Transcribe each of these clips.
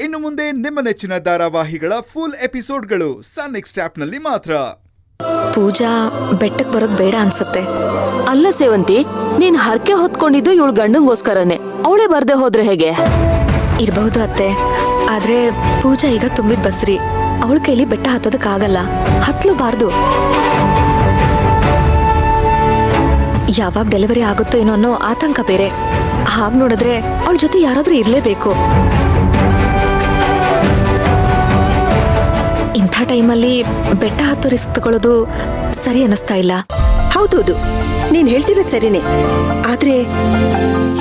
ಇನ್ನು ಮುಂದೆ ನಿಮ್ಮ ನೆಚ್ಚಿನ ಧಾರಾವಾಹಿಗಳ ಫುಲ್ ಎಪಿಸೋಡ್ಗಳು ಸನ್ ನೆಕ್ಸ್ಟ್ ಆಪ್ನಲ್ಲಿ ಮಾತ್ರ. ಪೂಜಾ ಬೆಟ್ಟಕ್ಕೆ ಬರೋದು ಬೇಡ ಅನ್ಸುತ್ತೆ. ಅಲ್ಲ ಸೇವಂತಿ, ನೀನ್ ಹರಕೆ ಹೊತ್ಕೊಂಡಿದ್ದು ಇವಳು ಗಂಡಂಗೋಸ್ಕರನೇ. ಅವಳೇ ಬರ್ದೆ ಹೋದ್ರೆ ಹೇಗೆ? ಇರಬಹುದು ಅತ್ತೆ, ಆದ್ರೆ ಪೂಜಾ ಈಗ ತುಂಬಿದ ಬಸ್ರಿ. ಅವಳ ಕೈಲಿ ಬೆಟ್ಟ ಹತ್ತೋದಕ್ಕಾಗಲ್ಲ, ಹತ್ಲೂಬಾರ್ದು. ಯಾವಾಗ ಡೆಲಿವರಿ ಆಗುತ್ತೋ ಏನೋ ಅನ್ನೋ ಆತಂಕ ಬೇರೆ. ಹಾಗ್ ನೋಡಿದ್ರೆ ಅವಳ ಜೊತೆ ಯಾರಾದ್ರೂ ಇರ್ಲೇಬೇಕು. ಇಂಥ ಟೈಮಲ್ಲಿ ಬೆಟ್ಟ ಹತ್ತೋ ರಿಸ್ಕ್ ತಗೊಳ್ಳೋದು ಸರಿ ಅನಿಸ್ತಾ ಇಲ್ಲ. ಹೌದೌದು, ನೀನ್ ಹೇಳ್ತಿರೋದ್ ಸರಿನೇ. ಆದ್ರೆ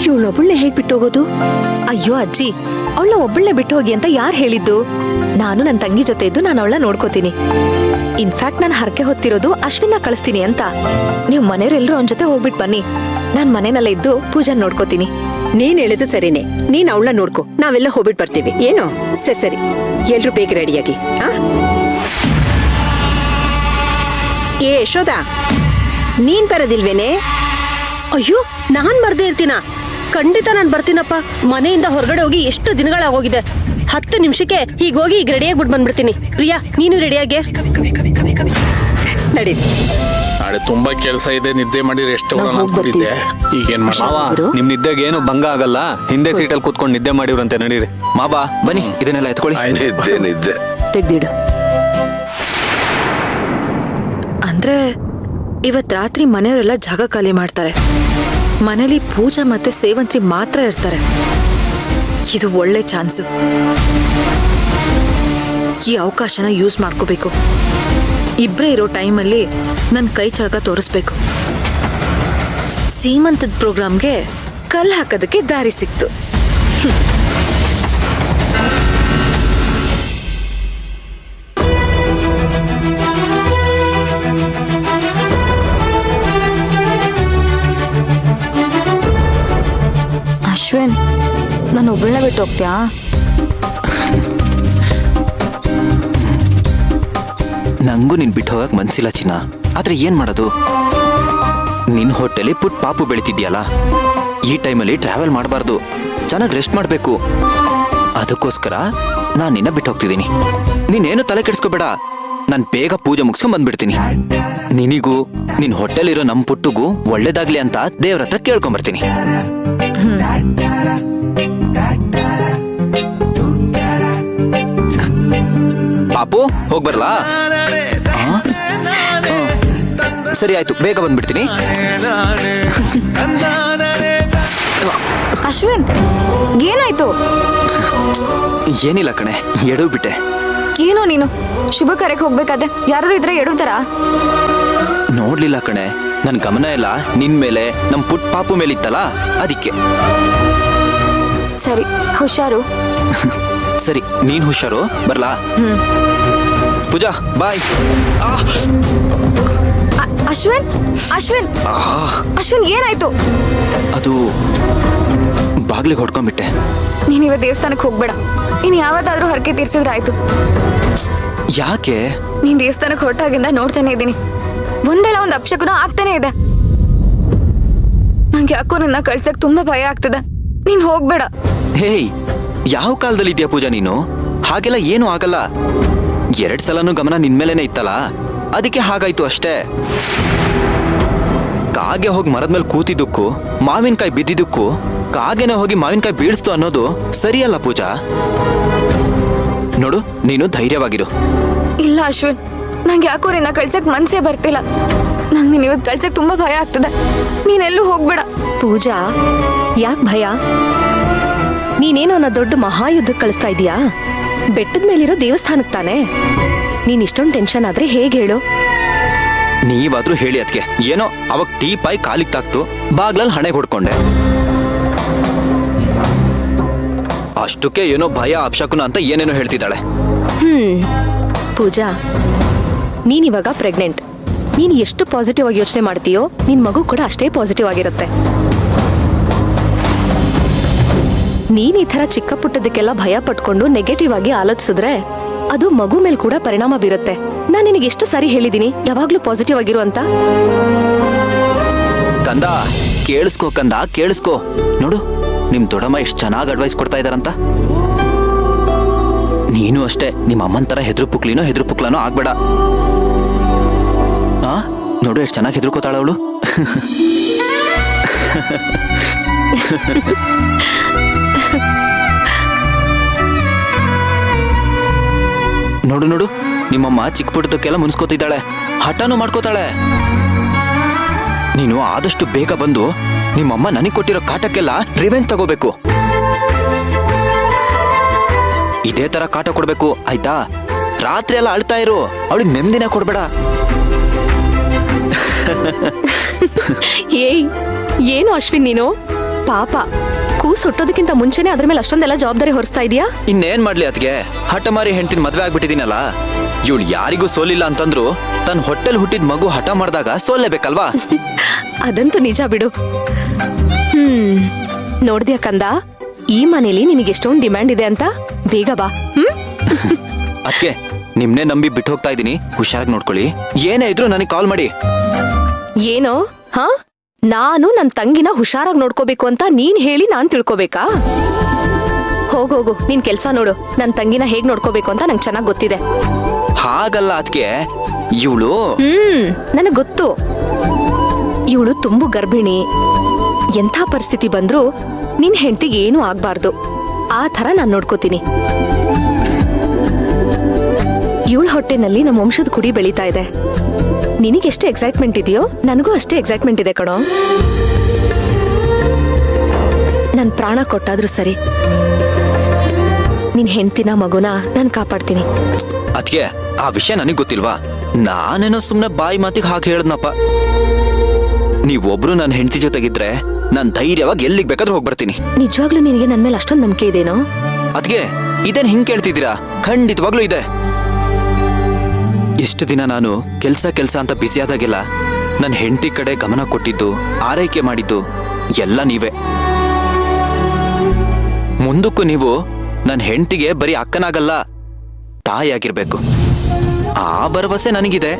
ಇವಳೊಬ್ಬಳನ್ನೇ ಹೇಗ್ ಬಿಟ್ಟೋಗೋದು? ಅಯ್ಯೋ ಅಜ್ಜಿ, ಅವಳನ್ನ ಒಬ್ಬಳನ್ನೇ ಬಿಟ್ಟು ಹೋಗಿ ಅಂತ ಯಾರು ಹೇಳಿದ್ದು? ನಾನು ನನ್ನ ತಂಗಿ ಜೊತೆ ಇದ್ದು ನಾನು ಅವಳನ್ನ ನೋಡ್ಕೋತೀನಿ. ಇನ್ಫ್ಯಾಕ್ಟ್ ನಾನು ಹರಕೆ ಹೊತ್ತಿರೋದು ಅಶ್ವಿನ ಕಳಿಸ್ತೀನಿ ಅಂತ. ನೀವು ಮನೆಯವರೆಲ್ಲರೂ ಅವನ ಜೊತೆ ಹೋಗ್ಬಿಟ್ಟು ಬನ್ನಿ, ನಾನ್ ಮನೆಯಲ್ಲೇ ಇದ್ದು ಪೂಜಾ ನೋಡ್ಕೋತೀನಿ. ನೀನ್ ಹೇಳಿದ್ದು ಸರಿನೇ, ನೀನ್ ಅವಳನ್ನ ನೋಡ್ಕೊ, ನಾವೆಲ್ಲ ಹೋಗ್ಬಿಟ್ಟು ಬರ್ತೀವಿ. ಏನೋ ಸರಿ ಸರಿ, ಎಲ್ರು ಬೇಗ ರೆಡಿಯಾಗಿ. ಏ ಯಶೋದ, ನೀನ್ ಬರೋದಿಲ್ವೇನೆ? ಅಯ್ಯೋ, ನಾನ್ ಬರ್ದೇ ಇರ್ತೀನ? ಖಂಡಿತ ನಾನ್ ಬರ್ತೀನಪ್ಪ. ಮನೆಯಿಂದ ಹೊರಗಡೆ ಹೋಗಿ ಎಷ್ಟು ದಿನಗಳಾಗೋಗಿದೆ. 10 ನಿಮಿಷಕ್ಕೆ ಈಗ ಹೋಗಿ ಈಗ ರೆಡಿಯಾಗಿ ಬಿಟ್ಟು ಬಂದ್ಬಿಡ್ತೀನಿ. ಪ್ರಿಯಾ, ನೀನು ರೆಡಿಯಾಗೆ ನಡಿ. ನಾಳೆ ತುಂಬಾ ಕೆಲಸ ಇದೆ, ನಿದ್ದೆ ಮಾಡಿ ರೆಸ್ಟ್ ತಗೊಳ್ಳಿದ್ದೆ. ಈಗೇನ್ ಮಾವ, ನಿಮ್ ನಿದ್ದೆಗೆ ಏನು ಭಂಗ ಆಗಲ್ಲ. ಹಿಂದೆ ಸೀಟಲ್ಲಿ ಕೂತ್ಕೊಂಡು ನಿದ್ದೆ ಮಾಡಿವ್ರಂತೆ, ನಡೀರಿ. ಮಾಬಾ ಬನ್ನಿ, ಇದನ್ನೆಲ್ಲ ಎತ್ಕೊಳ್ಳಿ. ನಿದ್ದೆ ತೆಗ್ದಿಡು. ಅಂದ್ರೆ ಇವತ್ ರಾತ್ರಿ ಮನೆಯವರೆಲ್ಲ ಜಾಗ ಖಾಲಿ ಮಾಡ್ತಾರೆ. ಮನೇಲಿ ಪೂಜಾ ಮತ್ತೆ ಸೇವಂತ್ರಿ ಮಾತ್ರ ಇರ್ತಾರೆ. ಇದು ಒಳ್ಳೆ ಚಾನ್ಸು. ಈ ಅವಕಾಶನ ಯೂಸ್ ಮಾಡ್ಕೋಬೇಕು. ಇಬ್ರೇ ಇರೋ ಟೈಮಲ್ಲಿ ನನ್ನ ಕೈ ಚಳಕ ತೋರಿಸ್ಬೇಕು. ಸೀಮಂತದ ಪ್ರೋಗ್ರಾಮ್ಗೆ ಕಲ್ಲು ಹಾಕೋದಕ್ಕೆ ದಾರಿ ಸಿಕ್ತು. ಅಶ್ವಿನ್, ನಾನು ಒಬ್ಬಳನ್ನ ಬಿಟ್ಟು ಹೋಗ್ತೀಯಾ? ನಂಗೂ ನಿನ್ ಬಿಟ್ಟು ಹೋಗಕ್ ಮನ್ಸಿಲ್ಲ ಚಿನ್ನ. ಆದ್ರೆ ಏನ್ ಮಾಡೋದು? ನಿನ್ ಹೊಟ್ಟೆಲಿ ಪುಟ್ ಪಾಪು ಬೆಳಿತಿದ್ಯಲ್ಲ, ಈ ಟೈಮಲ್ಲಿ ಟ್ರಾವೆಲ್ ಮಾಡಬಾರ್ದು, ಚೆನ್ನಾಗಿ ರೆಸ್ಟ್ ಮಾಡ್ಬೇಕು. ಅದಕ್ಕೋಸ್ಕರ ನಾನ್ ನಿನ್ನ ಬಿಟ್ಟು ಹೋಗ್ತಿದ್ದೀನಿ. ನೀನೇನು ತಲೆ ಕೆಡಿಸ್ಕೋಬೇಡ, ನಾನ್ ಬೇಗ ಪೂಜೆ ಮುಗಿಸ್ಕೊಂಡ್ ಬಂದ್ಬಿಡ್ತೀನಿ. ನಿನಿಗೂ ನಿನ್ ಹೊಟ್ಟೆಲಿರೋ ನಮ್ ಪುಟ್ಟುಗೂ ಒಳ್ಳೇದಾಗ್ಲಿ ಅಂತ ದೇವ್ರ ಹತ್ರ ಕೇಳ್ಕೊಂಬರ್ತೀನಿ. ಪಾಪು, ಹೋಗ್ಬರ್ಲಾ? ಸರಿ ಆಯ್ತು, ಬೇಗ ಬಂದ್ಬಿಡ್ತೀನಿ. ಅಶ್ವಿನ್, ಏನಾಯ್ತು? ಏನಿಲ್ಲ ಕಣೆ, ಎಡವು ಬಿಟ್ಟೆ. ಏನೋ ನೀನು ಶುಭ ಕಾರ್ಯಕ್ಕೆ ಹೋಗ್ಬೇಕಾದ್ರೆ ಯಾರಾದ್ರೂ ಇದ್ರೆ ಎಡುತ್ತಾರ? ನೋಡ್ಲಿಲ್ಲ ಕಣೆ, ನನ್ ಗಮನ ಎಲ್ಲ ನಿನ್ ಮೇಲೆ, ನಮ್ ಪುಟ್ ಪಾಪು ಮೇಲಿತ್ತಲ್ಲ, ಅದಕ್ಕೆ. ಸರಿ, ಹುಷಾರು. ಸರಿ, ನೀನ್ ಹುಷಾರು, ಬರ್ಲಾ? ಪೂಜಾ ಬಾಯ್. ಅಶ್ವಿನ್, ಅಶ್ವಿನ್, ಅಶ್ವಿನ್, ಏನಾಯ್ತು? ಅದು ಬಾಗ್ಲಿಗೆ ಹೊಡ್ಕೊಂಡ್ಬಿಟ್ಟೆ. ನೀನ್ ಇವತ್ತು ದೇವಸ್ಥಾನಕ್ಕೆ ಹೋಗ್ಬೇಡ. ಇನ್ ಯಾವತ್ತಾದ್ರೂ ಹರಕೆ ತೀರ್ಸಿದ್ರೆ ಆಯ್ತು. ಯಾಕೆ? ನೀನ್ ದೇವಸ್ಥಾನಕ್ಕೆ ಹೊರಟಾಗಿಂದ ನೋಡ್ತಾನೆ ಇದ್ದೀನಿ, ಒಂದೆಲ್ಲ ಒಂದು ಅಪಶಕುನ ಆಗ್ತಾನೆ ಇದೆ. ನಂಗೆ ಯಾಕೋ ನಿನ್ನ ಕಳ್ಸಕ್ ತುಂಬಾ ಭಯ ಆಗ್ತದೆ. ನೀನ್ ಹೋಗ್ಬೇಡ. ಹೇಯ್, ಯಾವ ಕಾಲದಲ್ಲಿ ಇದ್ಯಾ ಪೂಜಾ ನೀನು? ಹಾಗೆಲ್ಲ ಏನೂ ಆಗಲ್ಲ. 2 ಸಲನೂ ಗಮನ ನಿನ್ಮೇಲೇನೆ ಇತ್ತಲ್ಲ, ಅದಕ್ಕೆ ಹಾಗಾಯ್ತು ಅಷ್ಟೇ. ಕಾಗೆ ಹೋಗಿ ಮರದ ಮೇಲೆ ಕೂತಿದ್ದಕ್ಕೂ ಮಾವಿನಕಾಯಿ ಬಿದ್ದಿದ್ದಕ್ಕೂ ಕಾಗೆನೆ ಹೋಗಿ ಮಾವಿನಕಾಯಿ ಬೀಳಿಸ್ತು ಅನ್ನೋದು ಸರಿಯಲ್ಲ ಪೂಜಾ. ನೋಡು, ನೀನು ಧೈರ್ಯವಾಗಿರು. ಇಲ್ಲ ಅಶ್ವಿನ್, ನಂಗೆ ಯಾಕೋ ನಿನ್ನ ಕಳ್ಸಕ್ ಮನ್ಸೇ ಬರ್ತಿಲ್ಲ. ನಂಗೆ ನೀನ್ ಇವತ್ತು ಕಳ್ಸಕ್ ತುಂಬಾ ಭಯ ಆಗ್ತದೆ. ನೀನೆಲ್ಲೂ ಹೋಗ್ಬೇಡ. ಪೂಜಾ, ಯಾಕೆ ಭಯ? ನೀನೇನೋ ನಾ ದೊಡ್ಡ ಮಹಾಯುದ್ಧಕ್ಕೆ ಕಳಿಸ್ತಾ ಇದೀಯಾ? ಬೆಟ್ಟದ ಮೇಲಿರೋ ದೇವಸ್ಥಾನಕ್ಕೆ ತಾನೆ. ನೀನ್ ಇಷ್ಟೊಂದು ಟೆನ್ಷನ್ ಆದ್ರೆ ಹೇಗೆ ಹೇಳು? ನೀವಾದ್ರೂ ಹೇಳಿ ಅದಕ್ಕೆ. ಏನೋ ಅವಾಗ ಟೀ ಪಾಯ್ ಕಾಲಿಗೆ ತಾಕ್ತು, ಬಾಗ್ಲಲ್ಲಿ ಹಣೆ ಹೊಡ್ಕೊಂಡೆ. ಅಷ್ಟಕ್ಕೆ ಏನೋ ಭಯ ಅಪಶಕುನ ಅಂತ ಏನೇನೋ ಹೇಳ್ತಿದ್ದಾಳೆ. ಪೂಜಾ, ನೀನಿವಾಗ ಪ್ರೆಗ್ನೆಂಟ್. ನೀನು ಎಷ್ಟು ಪಾಸಿಟಿವ್ ಆಗಿ ಯೋಚನೆ ಮಾಡ್ತೀಯೋ ನಿನ್ ಮಗು ಕೂಡ ಅಷ್ಟೇ ಪಾಸಿಟಿವ್ ಆಗಿರುತ್ತೆ. ನೀನ್ ಈ ತರ ಚಿಕ್ಕ ಪುಟ್ಟದಕ್ಕೆಲ್ಲ ಭಯ ಪಟ್ಕೊಂಡು ನೆಗೆಟಿವ್ ಆಗಿ ಆಲೋಚಿಸಿದ್ರೆ ಅದು ಮಗು ಮೇಲೆ ಕೂಡ ಪರಿಣಾಮ ಬೀರುತ್ತೆ. ನಾನು ನಿನಗೆ ಎಷ್ಟು ಸಾರಿ ಹೇಳಿದೀನಿ ಯಾವಾಗ್ಲೂ ಪಾಸಿಟಿವ್ ಆಗಿರು ಅಂತ. ಕಂದ, ಕೇಳಿಸ್ಕೋ ಕಂದ, ಕೇಳಿಸ್ಕೋ. ನೋಡು, ನಿಮ್ ದೊಡ್ಡಮ್ಮ ಎಷ್ಟು ಚೆನ್ನಾಗಿ ಅಡ್ವೈಸ್ ಕೊಡ್ತಾ ಇದಾರಂತ. ನೀನು ಅಷ್ಟೇ ನಿಮ್ಮ ಅಮ್ಮನ ತರ ಹೆದ್ರು ಪುಕ್ಲಾನೋ ಆಗ್ಬೇಡ. ಆ ನೋಡು ಎಷ್ಟು ಚೆನ್ನಾಗಿ ಹೆದರ್ಕೋತಾಳ ಅವಳು. ನೋಡು ನೋಡು ನಿಮ್ಮಮ್ಮ ಚಿಕ್ಕ ಪುಟ್ಟದಕ್ಕೆಲ್ಲ ಮುನ್ಸ್ಕೋತಿದ್ದಾಳೆ, ಹಠನೂ ಮಾಡ್ಕೋತಾಳೆ. ನೀನು ಆದಷ್ಟು ಬೇಗ ಬಂದು ನಿಮ್ಮಮ್ಮ ನನಗೆ ಕೊಟ್ಟಿರೋ ಕಾಟಕ್ಕೆಲ್ಲ ರಿವೆಂಜ್ ತಗೋಬೇಕು. ಇದೇ ತರ ಕಾಟ ಕೊಡ್ಬೇಕು ಆಯ್ತಾ? ರಾತ್ರಿ ಎಲ್ಲ ಅಳ್ತಾ ಇರು, ಅವಳಿಗೆ ನೆಮ್ಮದಿನ ಕೊಡ್ಬೇಡ. ಏಯ್ ಏನು ಅಶ್ವಿನ್ ನೀನು ಪಾಪ ಕೂಸು ಹುಟ್ಟೋದಕ್ಕಿಂತ ಮುಂಚೆನೆ ಅದ್ರ ಮೇಲೆ ಅಷ್ಟೊಂದೆಲ್ಲ ಜವಾಬ್ದಾರಿ ಹೊರಿಸ್ತಾ ಇದೀಯಾ? ಇನ್ನೇನ್ ಮಾಡ್ಲಿ ಅದ್ಗೆ, ಹಠ ಮಾರಿ ಹೆಂಡ್ತಿನ ಮದ್ವೆ ಆಗ್ಬಿಟ್ಟಿದೀನಲ್ಲ. ಇವಳು ಯಾರಿಗೂ ಸೋಲಿಲ್ಲ ಅಂತಂದ್ರು ತನ್ನ ಹೊಟ್ಟೆಲ್ ಹುಟ್ಟಿದ ಮಗು ಹಠ ಮಾಡಿದಾಗ ಸೋಲ್ಲೇಬೇಕಲ್ವಾ? ಅದಂತೂ ನಿಜ ಬಿಡು. ನೋಡ್ದ್ಯಾ ಕಂದ, ಈ ಮನೇಲಿ ನಿನಗೆ ಎಷ್ಟೊಂದು ಡಿಮ್ಯಾಂಡ್ ಇದೆ ಅಂತ. ಬೇಗ ಬಾ. ಅದ್ಕೆ ನಿಮ್ನೆ ನಂಬಿ ಬಿಟ್ಟು ಹೋಗ್ತಾ ಇದೀನಿ, ಹುಷಾರಾಗಿ ನೋಡ್ಕೊಳ್ಳಿ. ಏನೇ ಇದ್ರು ನನಗೆ ಕಾಲ್ ಮಾಡಿ. ಏನೋ ಹಾ, ನಾನು ನನ್ ತಂಗಿನ ಹುಷಾರಾಗಿ ನೋಡ್ಕೋಬೇಕು ಅಂತ ನೀನ್ ಹೇಳಿ ನಾನ್ ತಿಳ್ಕೊಬೇಕಾ? ಹೋಗೋಗು ನೀನ್ ಕೆಲ್ಸ ನೋಡು. ನನ್ ತಂಗಿನ ಹೇಗ್ ನೋಡ್ಕೋಬೇಕು ಅಂತ ನಂಗೆ ಚೆನ್ನಾಗ್ ಗೊತ್ತಿದೆ. ಹಾಗಲ್ಲ ಅದ್ಕೆ, ಇವಳು ನನಗ್ ಗೊತ್ತು. ಇವಳು ತುಂಬು ಗರ್ಭಿಣಿ. ಎಂಥ ಪರಿಸ್ಥಿತಿ ಬಂದ್ರೂ ನಿನ್ ಹೆಂಡತಿಗೆ ಏನೂ ಆಗ್ಬಾರ್ದು, ಆ ಥರ ನಾನ್ ನೋಡ್ಕೋತೀನಿ. ಇವಳ ಹೊಟ್ಟೆನಲ್ಲಿ ನಮ್ಮ ವಂಶದ ಕುಡಿ ಬೆಳೀತಾ ಇದೆ. ನಿನಗೆಷ್ಟು ಎಕ್ಸೈಟ್ಮೆಂಟ್ ಇದೆಯೋ ನನಗೂ ಅಷ್ಟೇ ಎಕ್ಸೈಟ್ಮೆಂಟ್ ಇದೆ ಕಣೋ. ನನ್ ಪ್ರಾಣ ಕೊಟ್ಟಾದ್ರೂ ಸರಿ, ನಿನ್ ಹೆಂಡ್ತಿನ ಮಗುನ ನಾನ್ ಕಾಪಾಡ್ತೀನಿ. ಅದ್ಕೆ ಆ ವಿಷಯ ನನಗ್ ಗೊತ್ತಿಲ್ವಾ? ನಾನೇನೋ ಸುಮ್ನೆ ಬಾಯಿ ಮಾತಿಗೆ ಹಾಗೆ ಹೇಳದ್ನಪ್ಪ. ನೀವೊಬ್ರು ನನ್ನ ಹೆಂಡತಿ ಜೊತೆಗಿದ್ರೆ ನಾನ್ ಧೈರ್ಯವಾಗಿ ಎಲ್ಲಿಗೆ ಬೇಕಾದ್ರೂ ಹೋಗ್ಬರ್ತೀನಿ. ನಿಜವಾಗ್ಲೂ ನಿನಗೆ ನನ್ ಮೇಲೆ ಅಷ್ಟೊಂದು ನಂಬಿಕೆ ಇದೇನೋ? ಅದ್ಕೆ ಇದೇನ್ ಹಿಂಗ್ ಕೇಳ್ತಿದ್ದೀರಾ? ಖಂಡಿತವಾಗ್ಲೂ ಇದೆ. ಇಷ್ಟು ದಿನ ನಾನು ಕೆಲ್ಸ ಅಂತ ಬಿಸಿ ಆದಾಗೆಲ್ಲ ನನ್ನ ಹೆಂಡತಿ ಕಡೆ ಗಮನ ಕೊಟ್ಟಿದ್ದು, ಆರೈಕೆ ಮಾಡಿದ್ದು ಎಲ್ಲ ನೀವೇ. ಮುಂದಕ್ಕೂ ನೀವು ನನ್ನ ಹೆಂಡತಿಗೆ ಬರೀ ಅಕ್ಕನಾಗಲ್ಲ, ತಾಯಿಯಾಗಿರ್ಬೇಕು. ಆ ಭರವಸೆ ನನಗಿದೆ.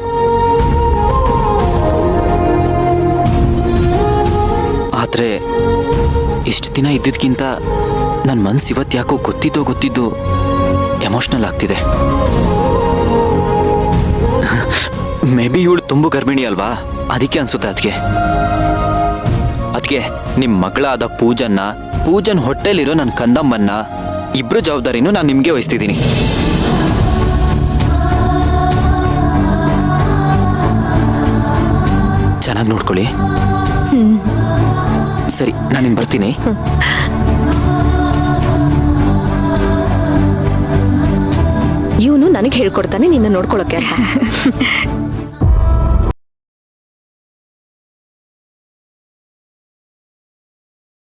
ಆದ್ರೆ ಇಷ್ಟು ದಿನ ಇದ್ದಿದ್ಕಿಂತ ನನ್ನ ಮನ್ಸು ಇವತ್ತು ಯಾಕೋ ಗೊತ್ತಿದ್ದು ಎಮೋಷನಲ್ ಆಗ್ತಿದೆ. ಮೇ ಬಿ ಇವಳು ತುಂಬು ಗರ್ಭಿಣಿ ಅಲ್ವಾ, ಅದಕ್ಕೆ ಅನ್ಸುತ್ತೆ. ಅದಕ್ಕೆ ನಿಮ್ ಮಗಳಾದ ಪೂಜನ್ ಹೊಟ್ಟೆಲಿರೋ ನನ್ನ ಕಂದಮ್ಮನ್ನ ಇಬ್ರು ಜವಾಬ್ದಾರಿನೂ ನಾನು ನಿಮ್ಗೆ ವಹಿಸ್ತಿದ್ದೀನಿ. ಚೆನ್ನಾಗಿ ನೋಡ್ಕೊಳ್ಳಿ. ಸರಿ, ನಾನಿನ್ ಬರ್ತೀನಿ. ಇವನು ನನಗೆ ಹೇಳ್ಕೊಡ್ತಾನೆ ನಿನ್ನ ನೋಡ್ಕೊಳಕ್ಕೆ ಅಂತ.